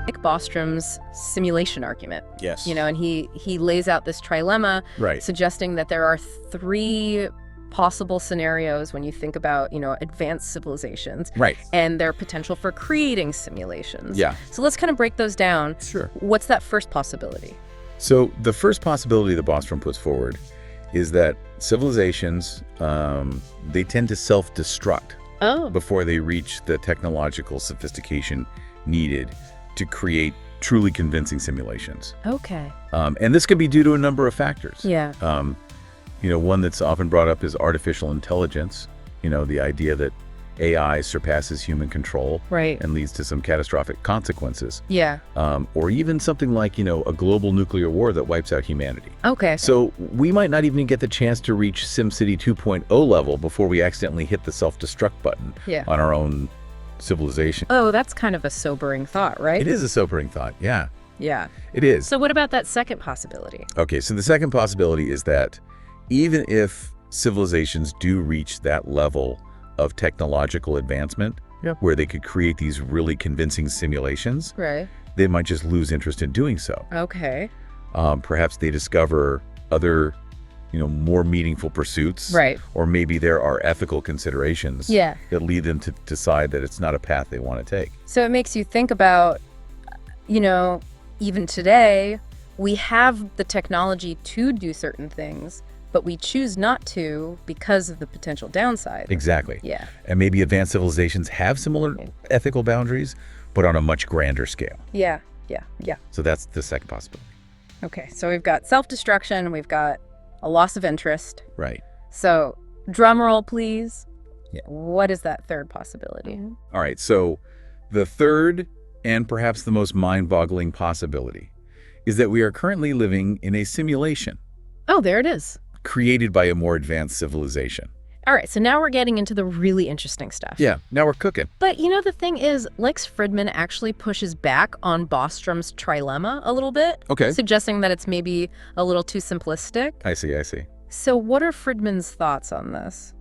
Nick Bostrom's simulation argument. Yes. And he lays out this trilemma, Right. suggesting that there are three possible scenarios when you think about, advanced civilizations Right. and their potential for creating simulations. Yeah. So let's kind of break those down. Sure. What's that first possibility? So the first possibility that Bostrom puts forward is that civilizations, they tend to self-destruct Oh. before they reach the technological sophistication needed to create truly convincing simulations. Okay. And this can be due to a number of factors. Yeah. One that's often brought up is artificial intelligence. The idea that AI surpasses human control Right. and leads to some catastrophic consequences. Yeah. Or even something like, a global nuclear war that wipes out humanity. Okay. So we might not even get the chance to reach SimCity 2.0 level before we accidentally hit the self-destruct button Yeah. on our own civilization. Oh, that's kind of a sobering thought, right? It is a sobering thought. Yeah, Yeah. it is. So what about that second possibility? Okay, so the second possibility is that even if civilizations do reach that level of technological advancement, where they could create these really convincing simulations, Right. they might just lose interest in doing so. Okay. Perhaps they discover other, more meaningful pursuits. Right. Or maybe there are ethical considerations Yeah. that lead them to decide that it's not a path they want to take. So it makes you think about, even today, we have the technology to do certain things, but we choose not to because of the potential downside. Exactly. Yeah. And maybe advanced civilizations have similar ethical boundaries, but on a much grander scale. Yeah. Yeah. Yeah. So that's the second possibility. Okay. So we've got self-destruction. We've got a loss of interest. Right. So drum roll, please. Yeah. What is that third possibility? All right. So the third and perhaps the most mind-boggling possibility is that we are currently living in a simulation Oh, there it is. created by a more advanced civilization. All right. So now we're getting into the really interesting stuff. Yeah, now we're cooking. But the thing is, Lex Fridman actually pushes back on Bostrom's trilemma a little bit, Okay. suggesting that it's maybe a little too simplistic. I see. So what are Fridman's thoughts on this?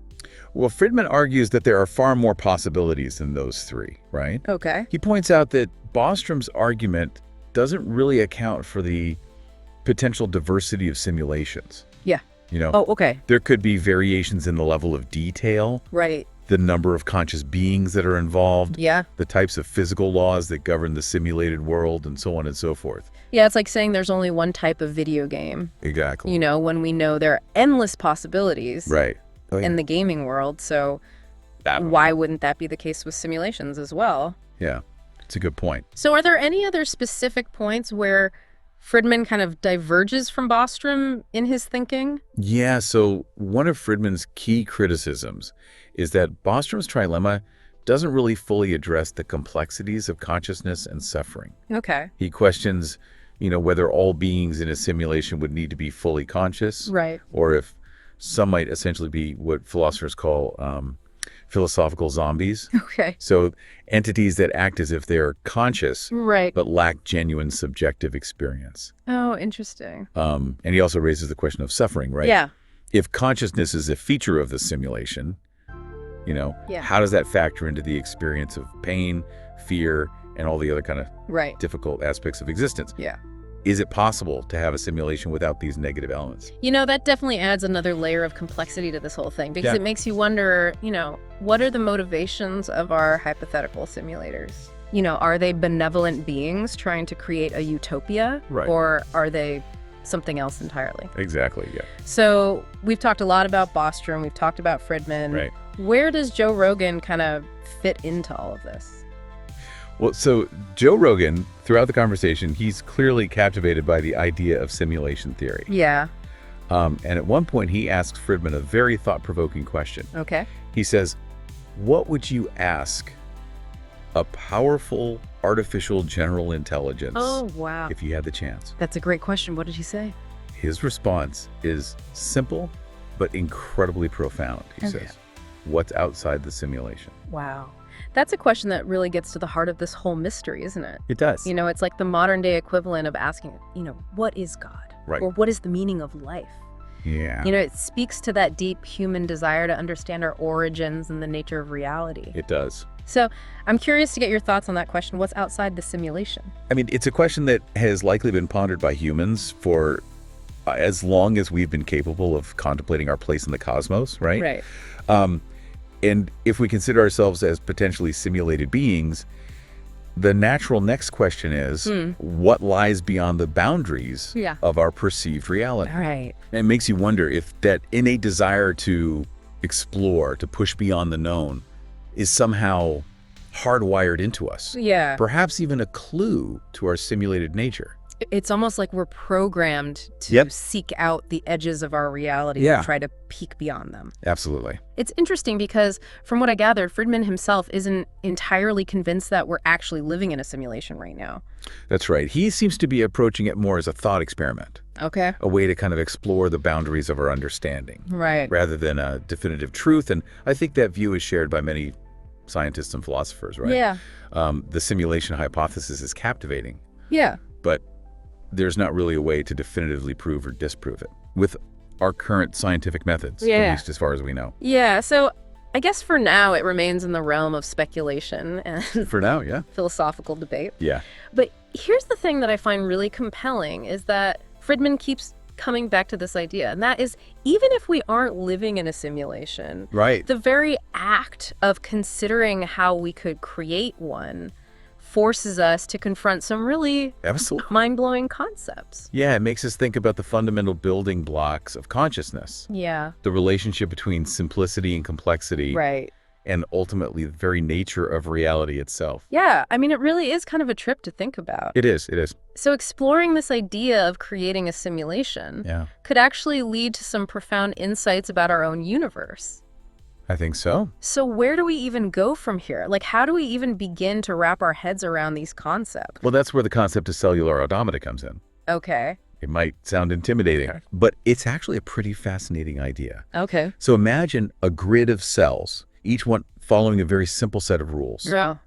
Well, Fridman argues that there are far more possibilities than those three, right? Okay. He points out that Bostrom's argument doesn't really account for the potential diversity of simulations. Yeah. Oh, okay. There could be variations in the level of detail, Right. the number of conscious beings that are involved, Yeah. the types of physical laws that govern the simulated world, and so on and so forth. Yeah, it's like saying there's only one type of video game, Exactly. when we know there are endless possibilities Right. Oh, yeah. in the gaming world. So why wouldn't that be the case with simulations as well? Yeah, it's a good point. So are there any other specific points where Fridman kind of diverges from Bostrom in his thinking? Yeah, so one of Fridman's key criticisms is that Bostrom's trilemma doesn't really fully address the complexities of consciousness and suffering. Okay. He questions, whether all beings in a simulation would need to be fully conscious, Right. or if some might essentially be what philosophers call philosophical zombies. Okay. So entities that act as if they're conscious Right. but lack genuine subjective experience. Oh, interesting. And he also raises the question of suffering, right? Yeah. If consciousness is a feature of the simulation, Yeah. how does that factor into the experience of pain, fear, and all the other kind of Right. difficult aspects of existence? Yeah. Is it possible to have a simulation without these negative elements? That definitely adds another layer of complexity to this whole thing because Yeah. it makes you wonder, what are the motivations of our hypothetical simulators? Are they benevolent beings trying to create a utopia? Right. Or are they something else entirely? Exactly, yeah. So we've talked a lot about Bostrom. We've talked about Fridman. Right. Where does Joe Rogan kind of fit into all of this? Well, so Joe Rogan, throughout the conversation, he's clearly captivated by the idea of simulation theory. Yeah. And at one point, he asks Fridman a very thought-provoking question. Okay. He says, what would you ask a powerful artificial general intelligence Oh, wow. if you had the chance? That's a great question. What did he say? His response is simple, but incredibly profound. He Okay. says, what's outside the simulation? Wow. That's a question that really gets to the heart of this whole mystery, isn't it? It does. It's like the modern day equivalent of asking, what is God? Right. Or what is the meaning of life? Yeah. It speaks to that deep human desire to understand our origins and the nature of reality. It does. So I'm curious to get your thoughts on that question. What's outside the simulation? I mean, it's a question that has likely been pondered by humans for as long as we've been capable of contemplating our place in the cosmos, right? Right. And if we consider ourselves as potentially simulated beings, the natural next question is, what lies beyond the boundaries Yeah. of our perceived reality? Right. And it makes you wonder if that innate desire to explore, to push beyond the known, is somehow hardwired into us. Yeah. Perhaps even a clue to our simulated nature. It's almost like we're programmed to Yep. seek out the edges of our reality Yeah. and try to peek beyond them. Absolutely. It's interesting because from what I gathered, Friedman himself isn't entirely convinced that we're actually living in a simulation right now. That's right. He seems to be approaching it more as a thought experiment, Okay. a way to kind of explore the boundaries of our understanding, Right. rather than a definitive truth. And I think that view is shared by many scientists and philosophers, right? Yeah. The simulation hypothesis is captivating, Yeah. but there's not really a way to definitively prove or disprove it with our current scientific methods, Yeah. at least as far as we know. Yeah. So I guess for now it remains in the realm of speculation and For now, yeah. philosophical debate. Yeah. But here's the thing that I find really compelling is that Friedman keeps coming back to this idea, and that is even if we aren't living in a simulation, Right. the very act of considering how we could create one forces us to confront some really Absolutely. mind-blowing concepts. Yeah, it makes us think about the fundamental building blocks of consciousness, Yeah. the relationship between simplicity and complexity, Right. and ultimately the very nature of reality itself. Yeah. I mean, it really is kind of a trip to think about. It is. It is. So exploring this idea of creating a simulation Yeah, could actually lead to some profound insights about our own universe. I think so. So where do we even go from here? Like, how do we even begin to wrap our heads around these concepts? Well, that's where the concept of cellular automata comes in. Okay. It might sound intimidating, but it's actually a pretty fascinating idea. Okay. So imagine a grid of cells, each one following a very simple set of rules. Yeah.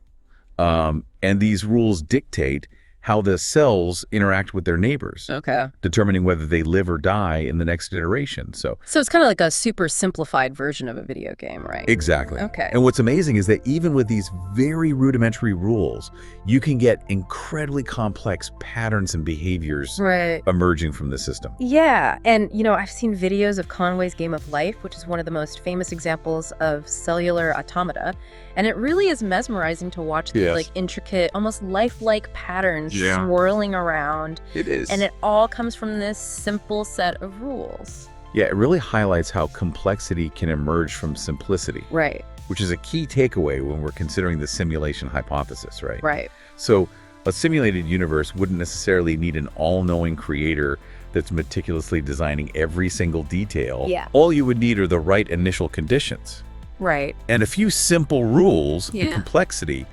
And these rules dictate how the cells interact with their neighbors, Okay. determining whether they live or die in the next iteration. So So it's kind of like a super simplified version of a video game, right? exactly. Okay. And what's amazing is that even with these very rudimentary rules, you can get incredibly complex patterns and behaviors Right. emerging from the system. Yeah. And, I've seen videos of Conway's Game of Life, which is one of the most famous examples of cellular automata. And it really is mesmerizing to watch these Yes. like intricate, almost lifelike patterns Yeah. swirling around. It is. And it all comes from this simple set of rules. Yeah, it really highlights how complexity can emerge from simplicity, Right. which is a key takeaway when we're considering the simulation hypothesis, right? Right. So a simulated universe wouldn't necessarily need an all-knowing creator that's meticulously designing every single detail. Yeah. All you would need are the right initial conditions. Right. And a few simple rules, the Yeah. complexity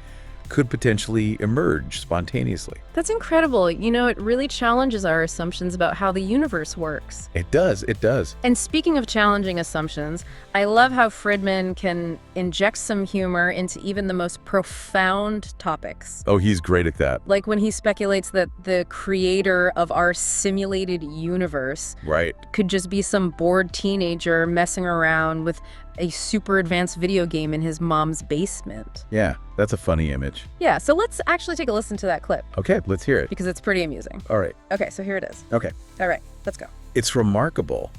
could potentially emerge spontaneously. That's incredible. It really challenges our assumptions about how the universe works. It does, it does. And speaking of challenging assumptions, I love how Friedman can inject some humor into even the most profound topics. Oh, he's great at that. Like when he speculates that the creator of our simulated universe Right. could just be some bored teenager messing around with a super advanced video game in his mom's basement. Yeah, that's a funny image. Yeah, so let's actually take a listen to that clip Okay, let's hear it. because it's pretty amusing. All right. Okay, so here it is. Okay. All right, let's go. It's remarkable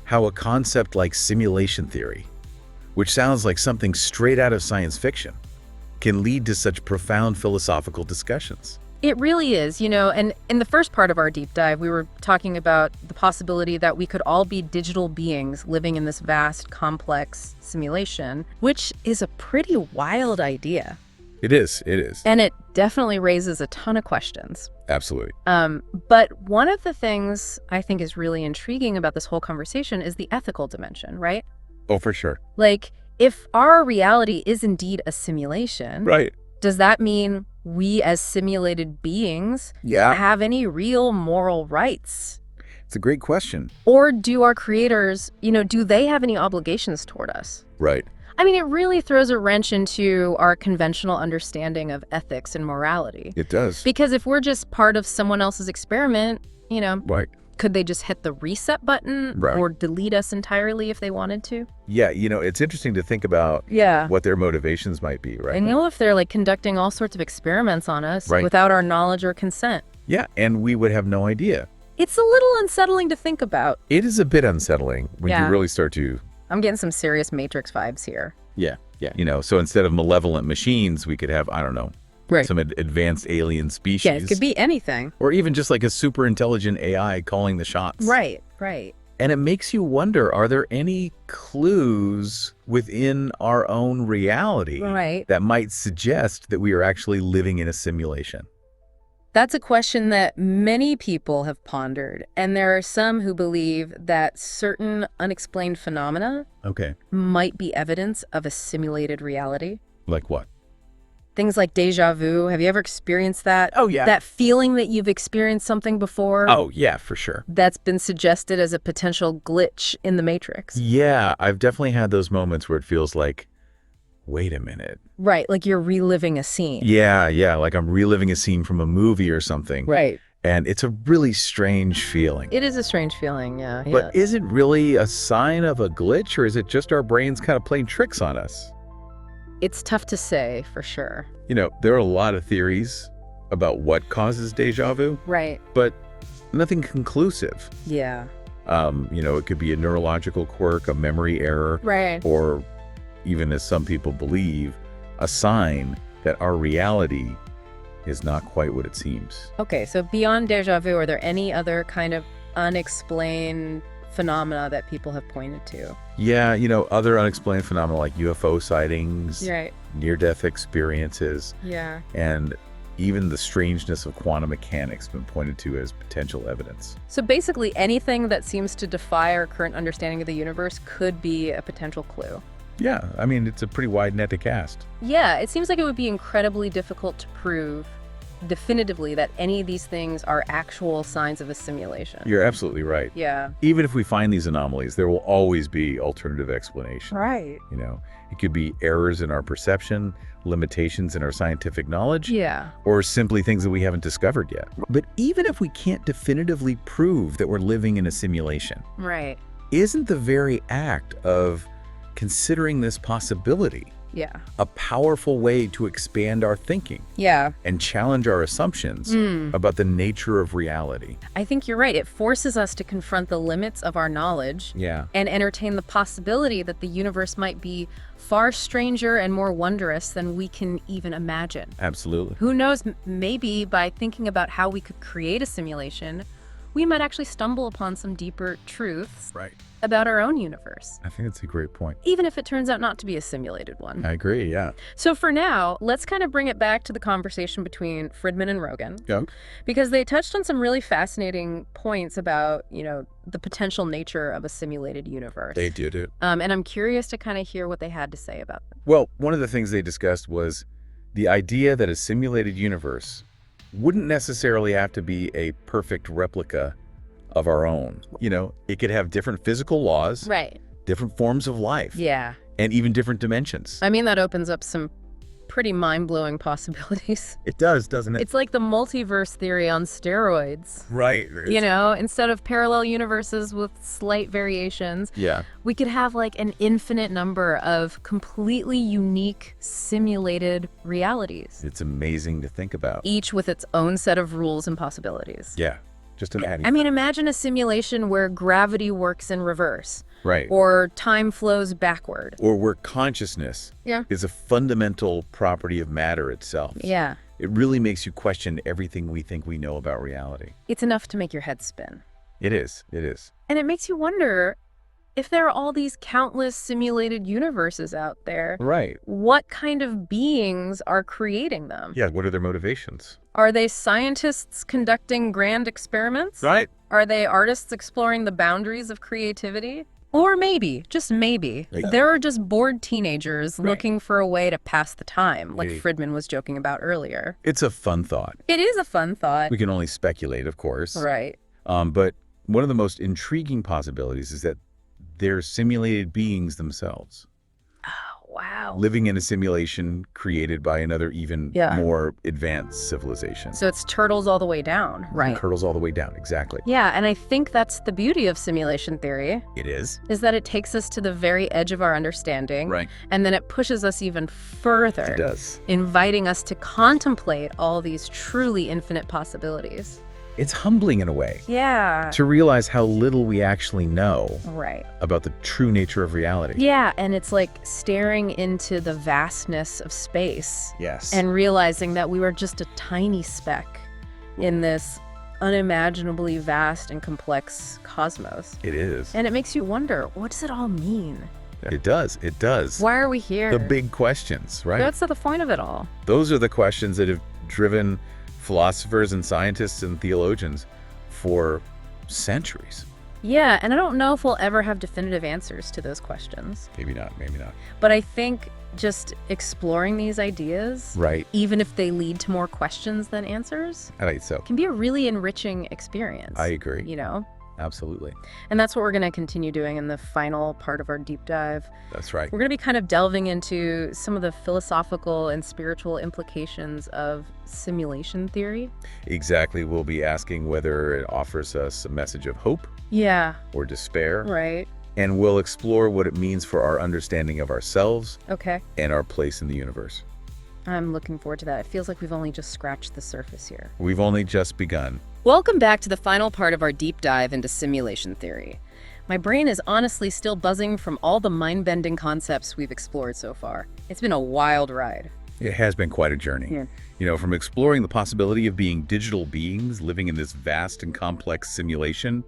how a concept like simulation theory, which sounds like something straight out of science fiction, can lead to such profound philosophical discussions. It really is, and in the first part of our deep dive, we were talking about the possibility that we could all be digital beings living in this vast, complex simulation, which is a pretty wild idea. It is. It is. And it definitely raises a ton of questions. Absolutely. But one of the things I think is really intriguing about this whole conversation is the ethical dimension, right? Oh, for sure. Like, if our reality is indeed a simulation, Right. does that mean we as simulated beings Yeah. have any real moral rights? It's a great question. Or do our creators, do they have any obligations toward us? Right. I mean, it really throws a wrench into our conventional understanding of ethics and morality. It does. Because if we're just part of someone else's experiment, Right. Could they just hit the reset button Right. or delete us entirely if they wanted to? Yeah, it's interesting to think about what their motivations might be, right? And if they're like conducting all sorts of experiments on us Right. without our knowledge or consent. Yeah, and we would have no idea. It's a little unsettling to think about. It is a bit unsettling when Yeah. you really start to, I'm getting some serious Matrix vibes here. yeah. So instead of malevolent machines, we could have, I don't know, Right. some advanced alien species. Yeah, it could be anything. Or even just like a super intelligent AI calling the shots. Right. And it makes you wonder, are there any clues within our own reality Right. that might suggest that we are actually living in a simulation? That's a question that many people have pondered, and there are some who believe that certain unexplained phenomena Okay. might be evidence of a simulated reality. Like what? Things like deja vu. Have you ever experienced that? Oh, yeah. That feeling that you've experienced something before? Oh, yeah, for sure. That's been suggested as a potential glitch in the Matrix. Yeah, I've definitely had those moments where it feels like, wait a minute. Right, like you're reliving a scene. Yeah, like I'm reliving a scene from a movie or something. Right. And it's a really strange feeling. It is a strange feeling, yeah. But is it really a sign of a glitch, or is it just our brains kind of playing tricks on us? It's tough to say for sure. There are a lot of theories about what causes deja vu, Right. but nothing conclusive. Yeah. It could be a neurological quirk, a memory error, Right. or even, as some people believe, a sign that our reality is not quite what it seems. Okay, so beyond deja vu, are there any other kind of unexplained phenomena that people have pointed to? Yeah, other unexplained phenomena like UFO sightings, Right. near-death experiences, Yeah. and even the strangeness of quantum mechanics been pointed to as potential evidence. So basically anything that seems to defy our current understanding of the universe could be a potential clue. Yeah, I mean, it's a pretty wide net to cast. Yeah, it seems like it would be incredibly difficult to prove definitively that any of these things are actual signs of a simulation. You're absolutely right. Yeah. Even if we find these anomalies, there will always be alternative explanations. Right. It could be errors in our perception, limitations in our scientific knowledge, Yeah. or simply things that we haven't discovered yet. But even if we can't definitively prove that we're living in a simulation, Right. isn't the very act of considering this possibility Yeah. a powerful way to expand our thinking Yeah. and challenge our assumptions about the nature of reality? I think you're right. It forces us to confront the limits of our knowledge Yeah. and entertain the possibility that the universe might be far stranger and more wondrous than we can even imagine. Absolutely. Who knows, maybe by thinking about how we could create a simulation, we might actually stumble upon some deeper truths Right. about our own universe, I think that's a great point. even if it turns out not to be a simulated one. I agree, yeah. So for now, let's kind of bring it back to the conversation between Friedman and Rogan, Yeah. because they touched on some really fascinating points about, the potential nature of a simulated universe. They did it. And I'm curious to kind of hear what they had to say about them. Well, one of the things they discussed was the idea that a simulated universe wouldn't necessarily have to be a perfect replica of our own. It could have different physical laws, Right. different forms of life, Yeah. and even different dimensions. I mean, that opens up some pretty mind-blowing possibilities. It does, doesn't it? It's like the multiverse theory on steroids. Right. Instead of parallel universes with slight variations, Yeah. we could have like an infinite number of completely unique simulated realities, It's amazing to think about. each with its own set of rules and possibilities. Yeah. Just an adding. I mean, imagine a simulation where gravity works in reverse Right. or time flows backward. Or where consciousness Yeah. is a fundamental property of matter itself. Yeah. It really makes you question everything we think we know about reality. It's enough to make your head spin. It is. It is. And it makes you wonder, if there are all these countless simulated universes out there, Right. what kind of beings are creating them? Yeah. What are their motivations? Are they scientists conducting grand experiments? Right. Are they artists exploring the boundaries of creativity? Or maybe, just maybe, Yeah. there are just bored teenagers Right. looking for a way to pass the time, like Maybe. Friedman was joking about earlier. It's a fun thought. It is a fun thought. We can only speculate, of course. Right. But one of the most intriguing possibilities is that they're simulated beings themselves. Wow. living in a simulation created by another even Yeah. more advanced civilization. So it's turtles all the way down, right? Hurdles all the way down, exactly. Yeah, and I think that's the beauty of simulation theory, It is. is that it takes us to the very edge of our understanding, Right. and then it pushes us even further, It does. inviting us to contemplate all these truly infinite possibilities. It's humbling in a way Yeah. to realize how little we actually know Right. about the true nature of reality. Yeah, and it's like staring into the vastness of space Yes. and realizing that we were just a tiny speck in this unimaginably vast and complex cosmos. it is. And it makes you wonder, what does it all mean? It does. It does. Why are we here? The big questions, right? That's the point of it all. Those are the questions that have driven philosophers and scientists and theologians for centuries. Yeah, and I don't know if we'll ever have definitive answers to those questions. Maybe not, maybe not. But I think just exploring these ideas, Right. even if they lead to more questions than answers, I think so. can be a really enriching experience. I agree. You know? Absolutely. And that's what we're going to continue doing in the final part of our deep dive. That's right. We're going to be kind of delving into some of the philosophical and spiritual implications of simulation theory. Exactly. We'll be asking whether it offers us a message of hope Yeah, or despair. right. And we'll explore what it means for our understanding of ourselves Okay. and our place in the universe. I'm looking forward to that. It feels like we've only just scratched the surface here. We've only just begun. Welcome back to the final part of our deep dive into simulation theory. My brain is honestly still buzzing from all the mind-bending concepts we've explored so far. It's been a wild ride. It has been quite a journey. Yeah. You know, from exploring the possibility of being digital beings living in this vast and complex simulation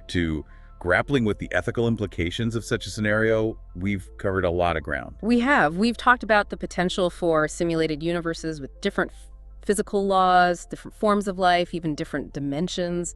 to grappling with the ethical implications of such a scenario, we've covered a lot of ground. We have. We've talked about the potential for simulated universes with different physical laws, different forms of life, even different dimensions.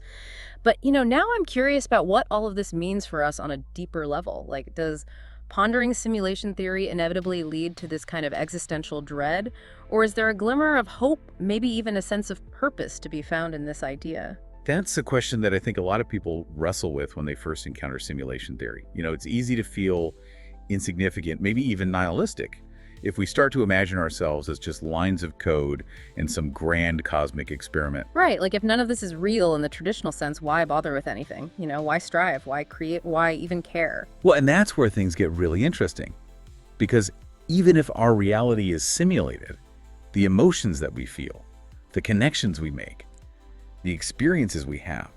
But, now I'm curious about what all of this means for us on a deeper level. Like, does pondering simulation theory inevitably lead to this kind of existential dread? Or is there a glimmer of hope, maybe even a sense of purpose to be found in this idea? That's a question that I think a lot of people wrestle with when they first encounter simulation theory. You know, it's easy to feel insignificant, maybe even nihilistic, if we start to imagine ourselves as just lines of code in some grand cosmic experiment. Right, like if none of this is real in the traditional sense, why bother with anything? Why strive? Why create? Why even care? Well, and that's where things get really interesting. Because even if our reality is simulated, the emotions that we feel, the connections we make, the experiences we have,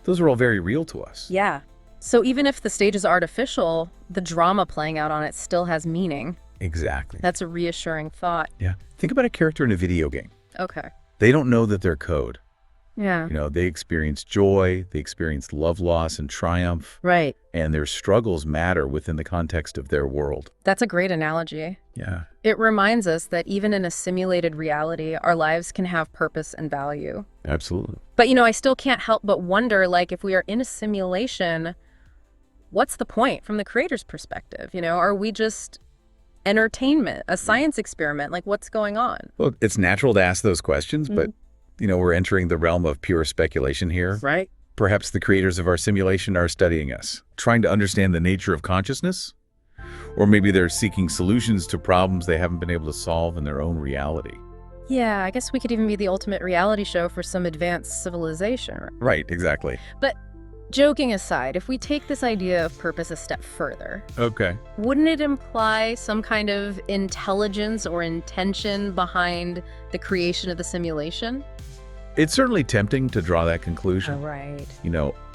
those are all very real to us. Yeah. So even if the stage is artificial, the drama playing out on it still has meaning. Exactly. That's a reassuring thought. Yeah. Think about a character in a video game. Okay. They don't know that they're code. Yeah. You know, they experience joy, they experience love loss and triumph, Right. and their struggles matter within the context of their world. That's a great analogy. Yeah. It reminds us that even in a simulated reality, our lives can have purpose and value. Absolutely. But, I still can't help but wonder, like, if we are in a simulation, what's the point from the creator's perspective? Are we just entertainment, a science experiment? Like, what's going on? Well, it's natural to ask those questions, but, we're entering the realm of pure speculation here. Right. Perhaps the creators of our simulation are studying us, trying to understand the nature of consciousness, or maybe they're seeking solutions to problems they haven't been able to solve in their own reality. Yeah, I guess we could even be the ultimate reality show for some advanced civilization. Right, exactly. But joking aside, if we take this idea of purpose a step further, Okay. wouldn't it imply some kind of intelligence or intention behind the creation of the simulation? It's certainly tempting to draw that conclusion. Right.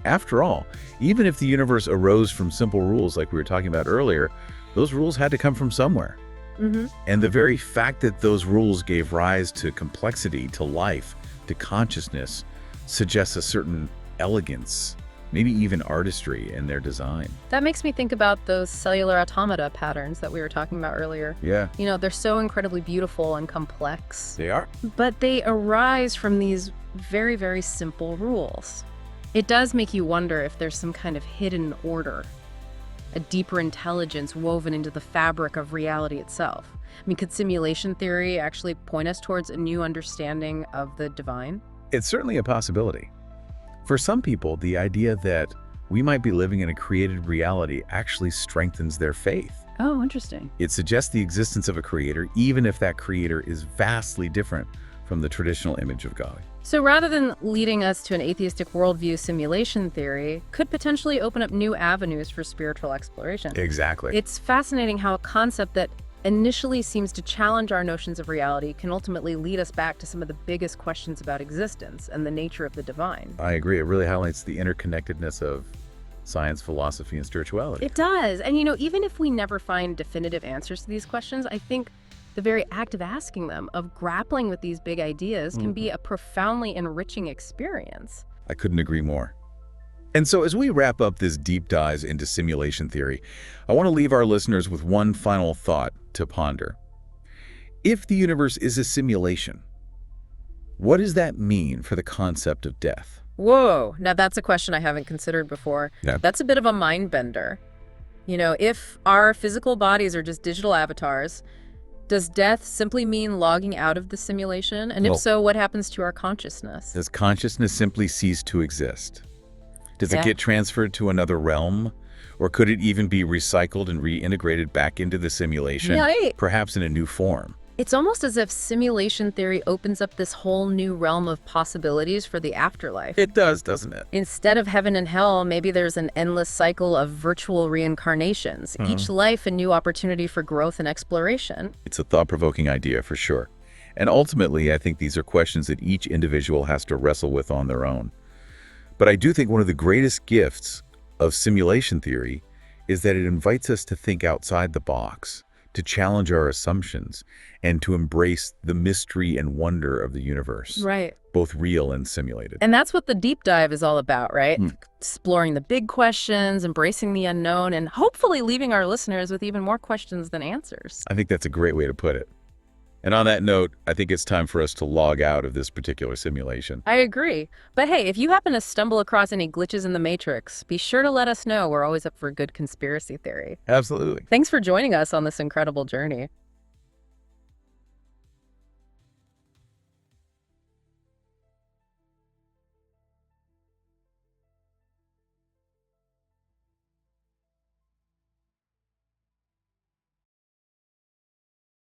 After all, even if the universe arose from simple rules like we were talking about earlier, those rules had to come from somewhere. Mm-hmm. And the very fact that those rules gave rise to complexity, to life, to consciousness, suggests a certain elegance, maybe even artistry in their design. That makes me think about those cellular automata patterns that we were talking about earlier. Yeah, They're so incredibly beautiful and complex, they are. but they arise from these very, very simple rules. It does make you wonder if there's some kind of hidden order, a deeper intelligence woven into the fabric of reality itself. Could simulation theory actually point us towards a new understanding of the divine? It's certainly a possibility. For some people, the idea that we might be living in a created reality actually strengthens their faith. Oh, interesting. It suggests the existence of a creator, even if that creator is vastly different from the traditional image of God. So rather than leading us to an atheistic worldview, simulation theory could potentially open up new avenues for spiritual exploration. Exactly. It's fascinating how a concept that initially seems to challenge our notions of reality can ultimately lead us back to some of the biggest questions about existence and the nature of the divine. I agree. It really highlights the interconnectedness of science, philosophy, and spirituality. It does. And even if we never find definitive answers to these questions, I think the very act of asking them, of grappling with these big ideas, can be a profoundly enriching experience. I couldn't agree more. And so as we wrap up this deep dive into simulation theory, I want to leave our listeners with one final thought to ponder. If the universe is a simulation, what does that mean for the concept of death? Whoa, now that's a question I haven't considered before. Yeah. That's a bit of a mind bender. If our physical bodies are just digital avatars, does death simply mean logging out of the simulation? And if Well- so, what happens to our consciousness? Does consciousness simply cease to exist? Does it Yeah. get transferred to another realm? Or could it even be recycled and reintegrated back into the simulation, Right. perhaps in a new form? It's almost as if simulation theory opens up this whole new realm of possibilities for the afterlife. It does, doesn't it? Instead of heaven and hell, maybe there's an endless cycle of virtual reincarnations, each life a new opportunity for growth and exploration. It's a thought-provoking idea for sure. And ultimately, I think these are questions that each individual has to wrestle with on their own. But I do think one of the greatest gifts of simulation theory is that it invites us to think outside the box, to challenge our assumptions, and to embrace the mystery and wonder of the universe, Right. both real and simulated. And that's what the deep dive is all about, right? Exploring the big questions, embracing the unknown, and hopefully leaving our listeners with even more questions than answers. I think that's a great way to put it. And on that note, I think it's time for us to log out of this particular simulation. I agree. But hey, if you happen to stumble across any glitches in the Matrix, be sure to let us know. We're always up for good conspiracy theory. Absolutely. Thanks for joining us on this incredible journey.